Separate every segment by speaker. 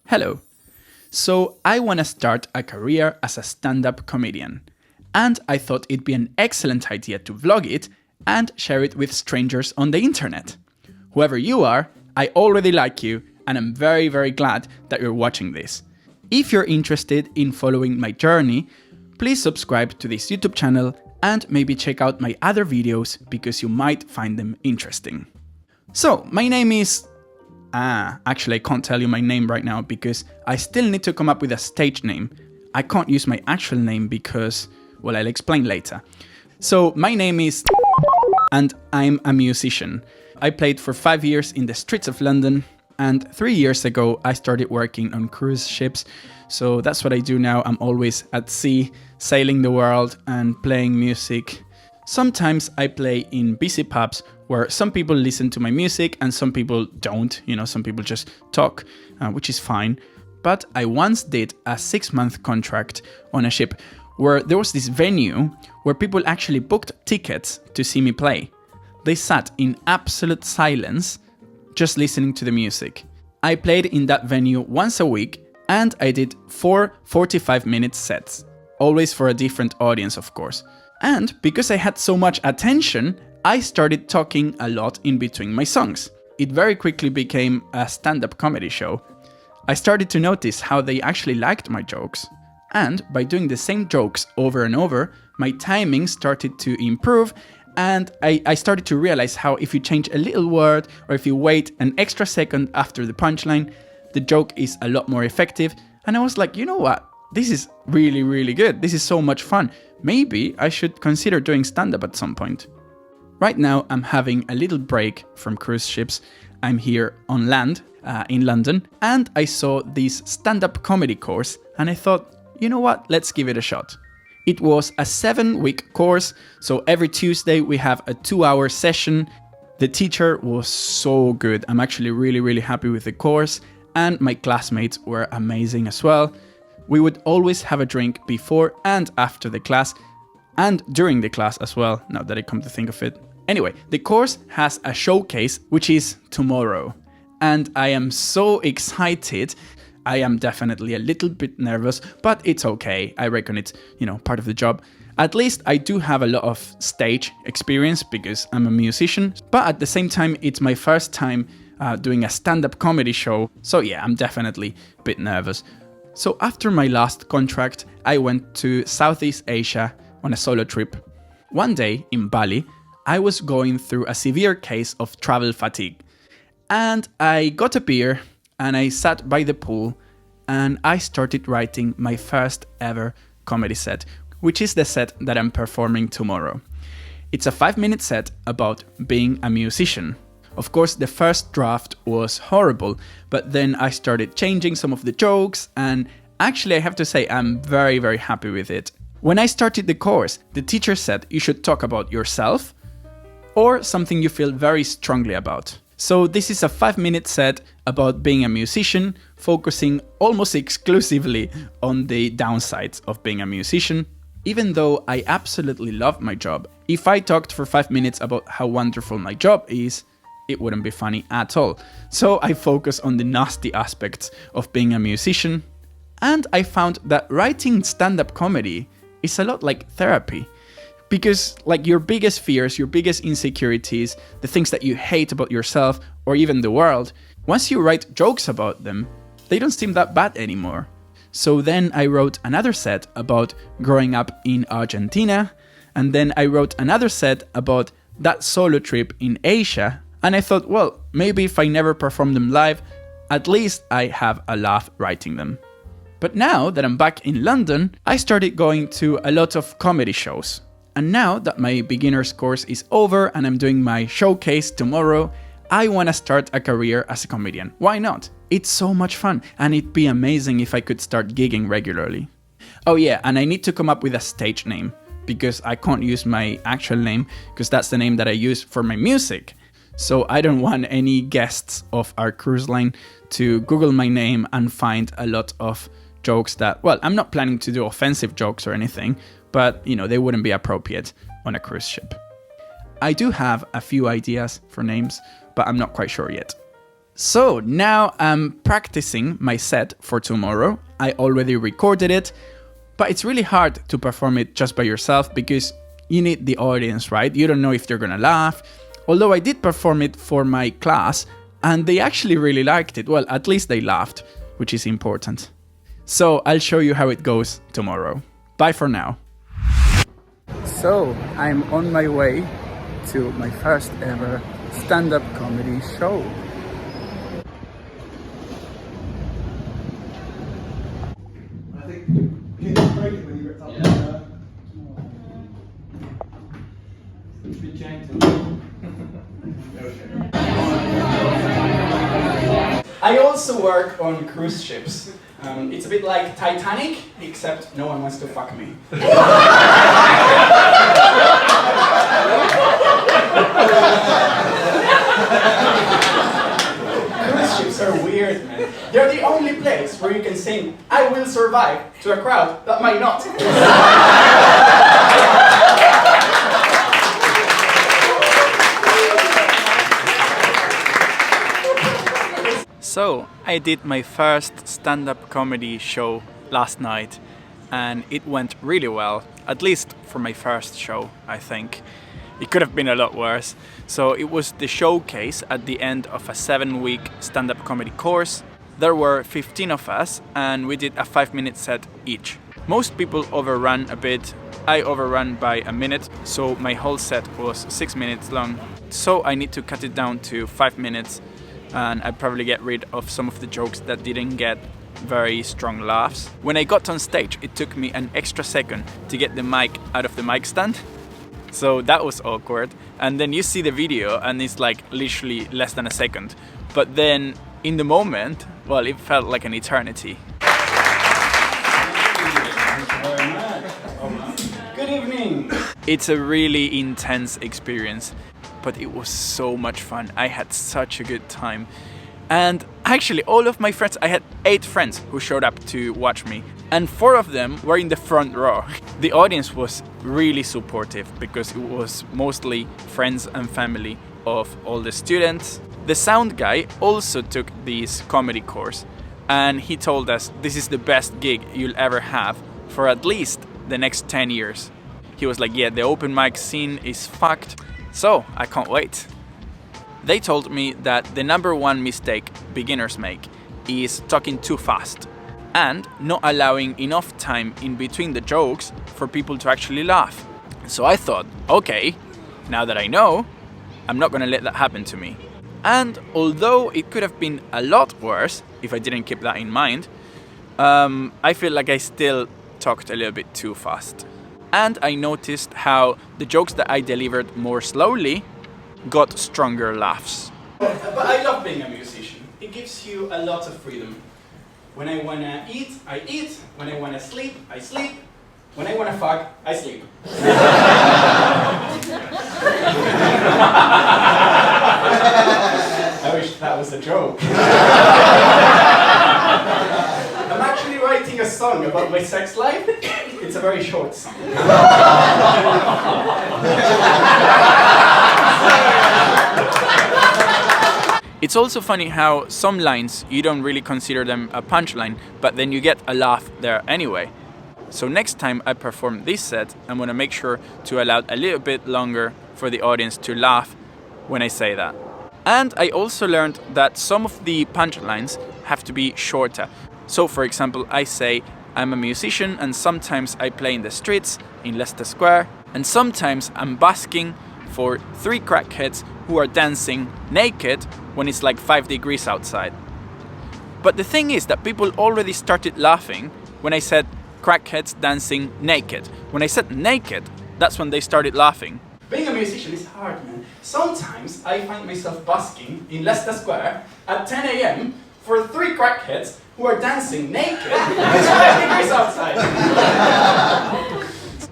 Speaker 1: Hello. So I want to start a career as a stand-up comedian. And I thought it'd be an excellent idea to vlog it and share it with strangers on the internet. Whoever you are, I already like you and I'm very, very glad that you're watching this. If you're interested in following my journey, please subscribe to this YouTube channel and maybe check out my other videos because you might find them interesting. So, my name is... actually I can't tell you my name right now because I still need to come up with a stage name. I can't use my actual name because, well, I'll explain later. So, my name is... and I'm a musician. I played for 5 years in the streets of London, and 3 years ago I started working on cruise ships. So that's what I do now. I'm always at sea, sailing the world and playing music. Sometimes I play in busy pubs where some people listen to my music and some people don't. You know, some people just talk, which is fine. But I once did a 6-month contract on a ship where there was this venue where people actually booked tickets to see me play. They sat in absolute silence, just listening to the music. I played in that venue once a week and I did 4 45-minute sets, always for a different audience, of course. And because I had so much attention, I started talking a lot in between my songs. It very quickly became a stand-up comedy show. I started to notice how they actually liked my jokes. And by doing the same jokes over and over, my timing started to improve, and I started to realize how if you change a little word or if you wait an extra second after the punchline, the joke is a lot more effective. And I was like, you know what? This is really, really good. This is so much fun. Maybe I should consider doing stand-up at some point. Right now, I'm having a little break from cruise ships. I'm here on land in London, and I saw this stand-up comedy course, and I thought, you know what? Let's give it a shot. It was a 7-week course, so every Tuesday we have a 2-hour session. The teacher was so good. I'm actually really, really happy with the course, and my classmates were amazing as well. We would always have a drink before and after the class, and during the class as well, now that I come to think of it. Anyway, the course has a showcase, which is tomorrow, and I am so excited. I am definitely a little bit nervous, but it's okay. I reckon it's, part of the job. At least I do have a lot of stage experience because I'm a musician, but at the same time, it's my first time doing a stand-up comedy show. So yeah, I'm definitely a bit nervous. So after my last contract, I went to Southeast Asia on a solo trip. One day in Bali, I was going through a severe case of travel fatigue. And I got a beer and I sat by the pool and I started writing my first ever comedy set, which is the set that I'm performing tomorrow. It's a 5-minute set about being a musician. Of course, the first draft was horrible, but then I started changing some of the jokes, and actually I have to say I'm very, very happy with it. When I started the course, the teacher said you should talk about yourself or something you feel very strongly about. So this is a 5-minute set about being a musician, focusing almost exclusively on the downsides of being a musician. Even though I absolutely love my job, if I talked for 5 minutes about how wonderful my job is, it wouldn't be funny at all. So I focus on the nasty aspects of being a musician. And I found that writing stand-up comedy is a lot like therapy. Because like your biggest fears, your biggest insecurities, the things that you hate about yourself or even the world, once you write jokes about them, they don't seem that bad anymore. So then I wrote another set about growing up in Argentina. And then I wrote another set about that solo trip in Asia. And I thought, well, maybe if I never perform them live, at least I have a laugh writing them. But now that I'm back in London, I started going to a lot of comedy shows. And now that my beginner's course is over and I'm doing my showcase tomorrow, I want to start a career as a comedian. Why not? It's so much fun, and it'd be amazing if I could start gigging regularly. Oh yeah, and I need to come up with a stage name, because I can't use my actual name, because that's the name that I use for my music. So I don't want any guests of our cruise line to Google my name and find a lot of jokes that, well, I'm not planning to do offensive jokes or anything, but, they wouldn't be appropriate on a cruise ship. I do have a few ideas for names, but I'm not quite sure yet. So now I'm practicing my set for tomorrow. I already recorded it, but it's really hard to perform it just by yourself because you need the audience, right? You don't know if they're gonna laugh. Although I did perform it for my class and they actually really liked it. Well, at least they laughed, which is important. So I'll show you how it goes tomorrow. Bye for now. So I'm on my way to my first ever stand-up comedy show. I also work on cruise ships. It's a bit like Titanic, except no one wants to fuck me. Cruise ships are weird, man. They're the only place where you can sing "I Will Survive" to a crowd that might not. So, I did my first stand-up comedy show last night and it went really well, at least for my first show, I think. It could have been a lot worse. So it was the showcase at the end of a 7-week stand-up comedy course. There were 15 of us and we did a 5-minute set each. Most people overran a bit. I overran by a minute, so my whole set was 6 minutes long. So I need to cut it down to 5 minutes. And I'd probably get rid of some of the jokes that didn't get very strong laughs. When I got on stage, it took me an extra second to get the mic out of the mic stand. So that was awkward. And then you see the video and it's like literally less than a second. But then in the moment, well, it felt like an eternity. Good evening. It's a really intense experience. But it was so much fun. I had such a good time. And actually all of my friends, I had 8 friends who showed up to watch me. And 4 of them were in the front row. The audience was really supportive because it was mostly friends and family of all the students. The sound guy also took this comedy course. And he told us this is the best gig you'll ever have for at least the next 10 years. He was like, yeah, the open mic scene is fucked. So, I can't wait. They told me that the number one mistake beginners make is talking too fast and not allowing enough time in between the jokes for people to actually laugh. So I thought, okay, now that I know, I'm not gonna let that happen to me. And although it could have been a lot worse if I didn't keep that in mind, I feel like I still talked a little bit too fast. And I noticed how the jokes that I delivered more slowly got stronger laughs. But I love being a musician. It gives you a lot of freedom. When I wanna eat, I eat. When I wanna sleep, I sleep. When I wanna fuck, I sleep. I wish that was a joke. I'm actually writing a song about my sex life. It's a very short song. It's also funny how some lines you don't really consider them a punchline, but then you get a laugh there anyway. So next time I perform this set, I'm gonna make sure to allow a little bit longer for the audience to laugh when I say that. And I also learned that some of the punchlines have to be shorter. So for example, I say, I'm a musician and sometimes I play in the streets in Leicester Square, and sometimes I'm busking for 3 crackheads who are dancing naked when it's like 5 degrees outside. But the thing is that people already started laughing when I said crackheads dancing naked. When I said naked, that's when they started laughing. Being a musician is hard, man. Sometimes I find myself busking in Leicester Square at 10 a.m. for 3 crackheads who are dancing naked when it's 5 degrees outside.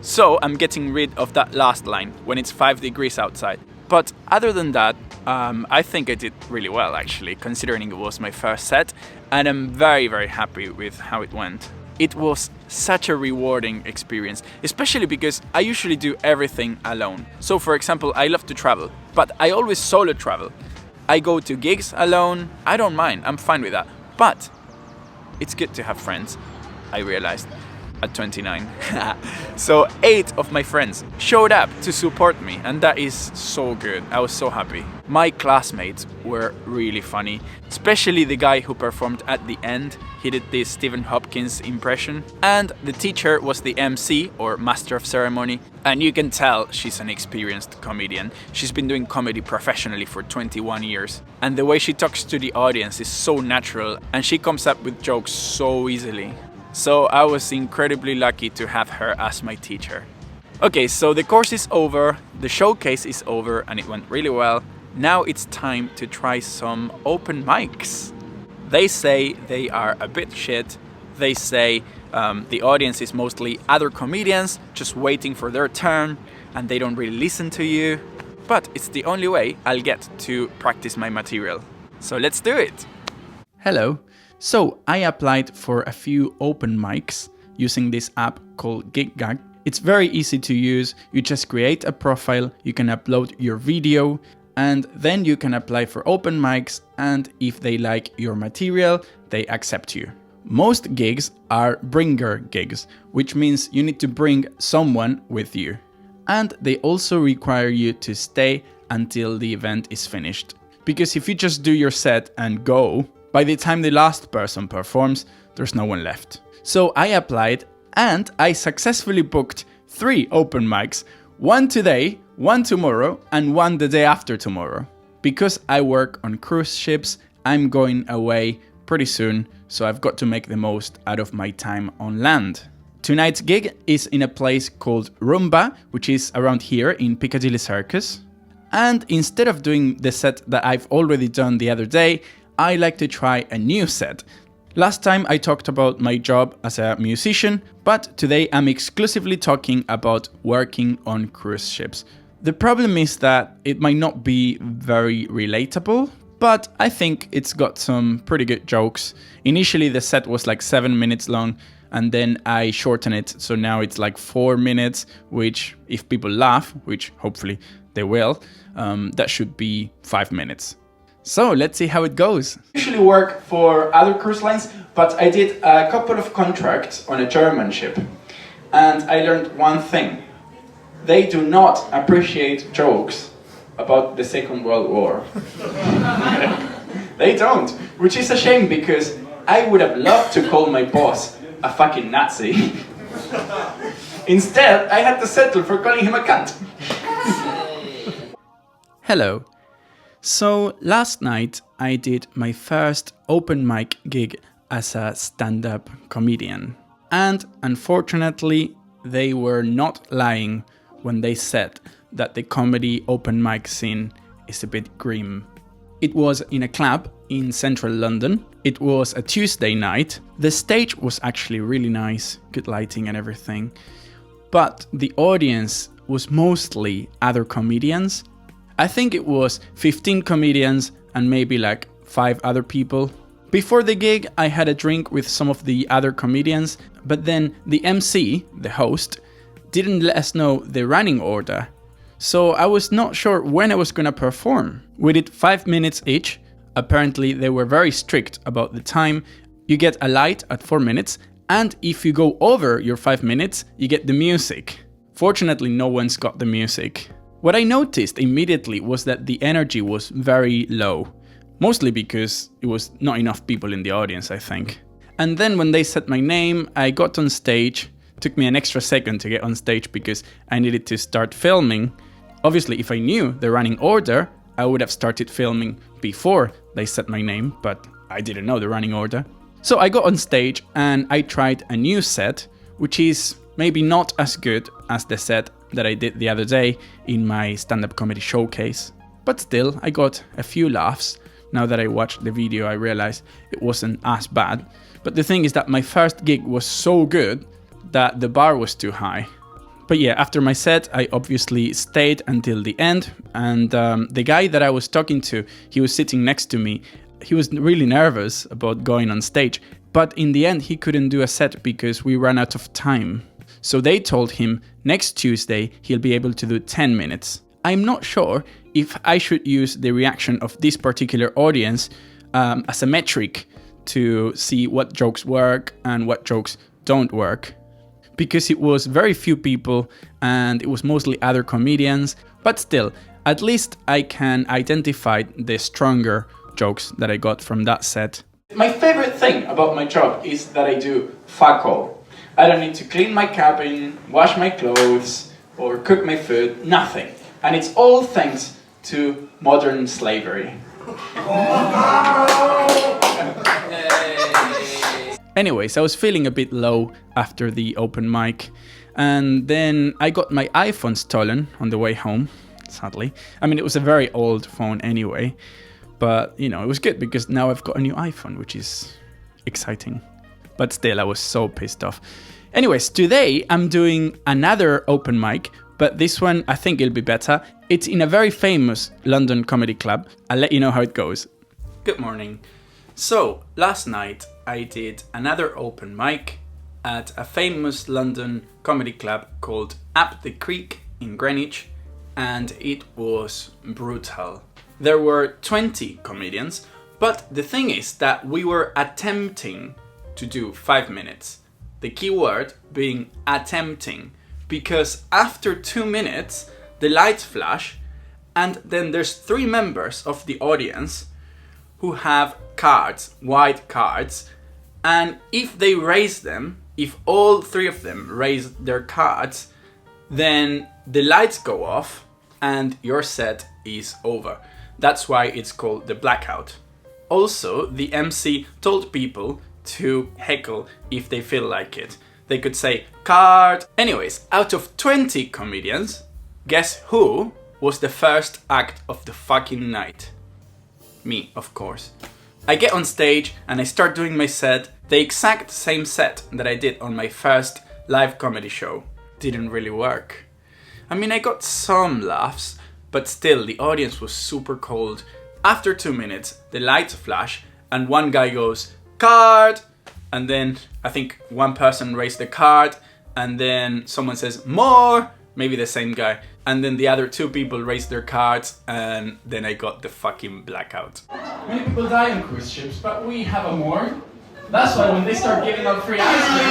Speaker 1: So I'm getting rid of that last line, when it's 5 degrees outside. But other than that, I think I did really well actually, considering it was my first set, and I'm very, very happy with how it went. It was such a rewarding experience, especially because I usually do everything alone. So for example, I love to travel, but I always solo travel. I go to gigs alone. I don't mind. I'm fine with that. But it's good to have friends, I realized at 29. So 8 of my friends showed up to support me, and that is so good. I was so happy. My classmates were really funny, especially the guy who performed at the end. He did this Stephen Hopkins impression, and the teacher was the MC, or Master of Ceremony, and you can tell she's an experienced comedian. She's been doing comedy professionally for 21 years, and the way she talks to the audience is so natural, and she comes up with jokes so easily. So I was incredibly lucky to have her as my teacher. Okay, so the course is over, the showcase is over, and it went really well. Now it's time to try some open mics. They say they are a bit shit. They say the audience is mostly other comedians just waiting for their turn, and they don't really listen to you. But it's the only way I'll get to practice my material. So let's do it! Hello. So I applied for a few open mics using this app called GigGag. It's very easy to use. You just create a profile, you can upload your video, and then you can apply for open mics, and if they like your material, they accept you. Most gigs are bringer gigs, which means you need to bring someone with you. And they also require you to stay until the event is finished. Because if you just do your set and go, by the time the last person performs, there's no one left. So I applied and I successfully booked 3 open mics, 1 today, 1 tomorrow, and 1 the day after tomorrow. Because I work on cruise ships, I'm going away pretty soon, so I've got to make the most out of my time on land. Tonight's gig is in a place called Roomba, which is around here in Piccadilly Circus. And instead of doing the set that I've already done the other day, I like to try a new set. Last time I talked about my job as a musician, but today I'm exclusively talking about working on cruise ships. The problem is that it might not be very relatable, but I think it's got some pretty good jokes. Initially the set was like 7 minutes long, and then I shortened it, so now it's like 4 minutes, which if people laugh, which hopefully they will, that should be 5 minutes. So let's see how it goes. I usually work for other cruise lines, but I did a couple of contracts on a German ship. And I learned one thing. They do not appreciate jokes about the Second World War. They don't, which is a shame because I would have loved to call my boss a fucking Nazi. Instead, I had to settle for calling him a cunt. Hello. So last night I did my first open mic gig as a stand-up comedian. And unfortunately, they were not lying when they said that the comedy open mic scene is a bit grim. It was in a club in central London. It was a Tuesday night. The stage was actually really nice, good lighting and everything. But the audience was mostly other comedians. I think it was 15 comedians and maybe like 5 other people. Before the gig, I had a drink with some of the other comedians, but then the MC, the host, didn't let us know the running order. So I was not sure when I was gonna perform. We did 5 minutes each. Apparently they were very strict about the time. You get a light at 4 minutes, and if you go over your 5 minutes, you get the music. Fortunately, no one's got the music. What I noticed immediately was that the energy was very low, mostly because it was not enough people in the audience, I think. And then when they said my name, I got on stage. It took me an extra second to get on stage because I needed to start filming. Obviously, if I knew the running order, I would have started filming before they said my name, but I didn't know the running order. So I got on stage and I tried a new set, which is maybe not as good as the set that I did the other day in my stand-up comedy showcase. But still, I got a few laughs. Now that I watched the video, I realized it wasn't as bad. But the thing is that my first gig was so good that the bar was too high. But yeah, after my set, I obviously stayed until the end. And the guy that I was talking to, he was sitting next to me. He was really nervous about going on stage. But in the end, he couldn't do a set because we ran out of time. So they told him next Tuesday he'll be able to do 10 minutes. I'm not sure if I should use the reaction of this particular audience as a metric to see what jokes work and what jokes don't work. Because it was very few people and it was mostly other comedians, but still, at least I can identify the stronger jokes that I got from that set. My favorite thing about my job is that I do fuck all. I don't need to clean my cabin, wash my clothes, or cook my food, nothing. And it's all thanks to modern slavery. Anyways, I was feeling a bit low after the open mic, and then I got my iPhone stolen on the way home, sadly. I mean, it was a very old phone anyway, but you know, it was good because now I've got a new iPhone, which is exciting. But still, I was so pissed off. Anyways, today I'm doing another open mic, but this one I think it'll be better. It's in a very famous London comedy club. I'll let you know how it goes. Good morning. So, last night I did another open mic at a famous London comedy club called Up the Creek in Greenwich, and it was brutal. There were 20 comedians, but the thing is that we were attempting to do 5 minutes. The key word being attempting, because after 2 minutes the lights flash and then there's 3 members of the audience who have cards, white cards, and if they raise them, if all 3 of them raise their cards, then the lights go off and your set is over. That's why it's called the blackout. Also, the MC told people to heckle if they feel like it. They could say, card. Anyways, out of 20 comedians, guess who was the first act of the fucking night? Me, of course. I get on stage and I start doing my set, the exact same set that I did on my first live comedy show. Didn't really work. I mean, I got some laughs, but still the audience was super cold. After 2 minutes, the lights flash and one guy goes, card! And then I think one person raised the card and then someone says, more! Maybe the same guy. And then the other 2 people raised their cards and then I got the fucking blackout. Many people die on cruise ships, but we have a morgue. That's why when they start giving out free ice cream...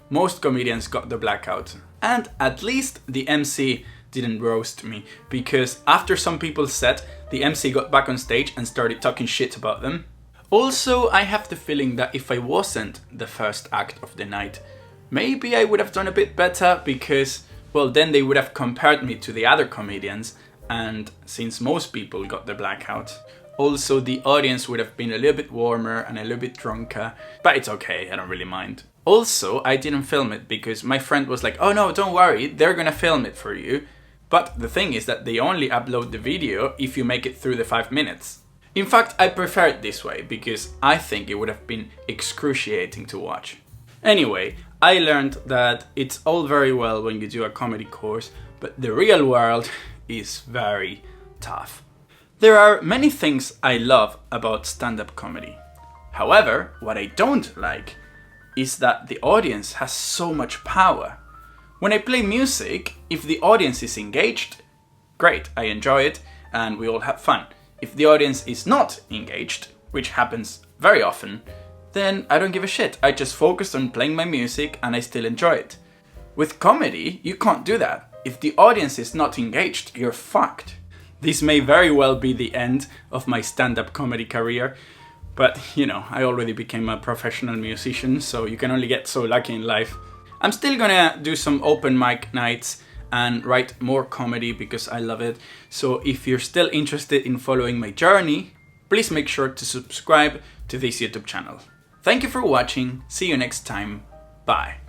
Speaker 1: Most comedians got the blackout, and at least the MC didn't roast me, because after some people's set, the MC got back on stage and started talking shit about them. Also, I have the feeling that if I wasn't the first act of the night, maybe I would have done a bit better, because, well, then they would have compared me to the other comedians, and since most people got the blackout, also the audience would have been a little bit warmer and a little bit drunker, but it's okay, I don't really mind. Also, I didn't film it because my friend was like, oh no, don't worry, they're gonna film it for you. But the thing is that they only upload the video if you make it through the 5 minutes. In fact, I prefer it this way because I think it would have been excruciating to watch. Anyway, I learned that it's all very well when you do a comedy course, but the real world is very tough. There are many things I love about stand-up comedy. However, what I don't like is that the audience has so much power. When I play music, if the audience is engaged, great, I enjoy it and we all have fun. If the audience is not engaged, which happens very often, then I don't give a shit. I just focus on playing my music and I still enjoy it. With comedy, you can't do that. If the audience is not engaged, you're fucked. This may very well be the end of my stand-up comedy career, but, you know, I already became a professional musician, so you can only get so lucky in life. I'm still gonna do some open mic nights and write more comedy because I love it. So if you're still interested in following my journey, please make sure to subscribe to this YouTube channel. Thank you for watching. See you next time. Bye.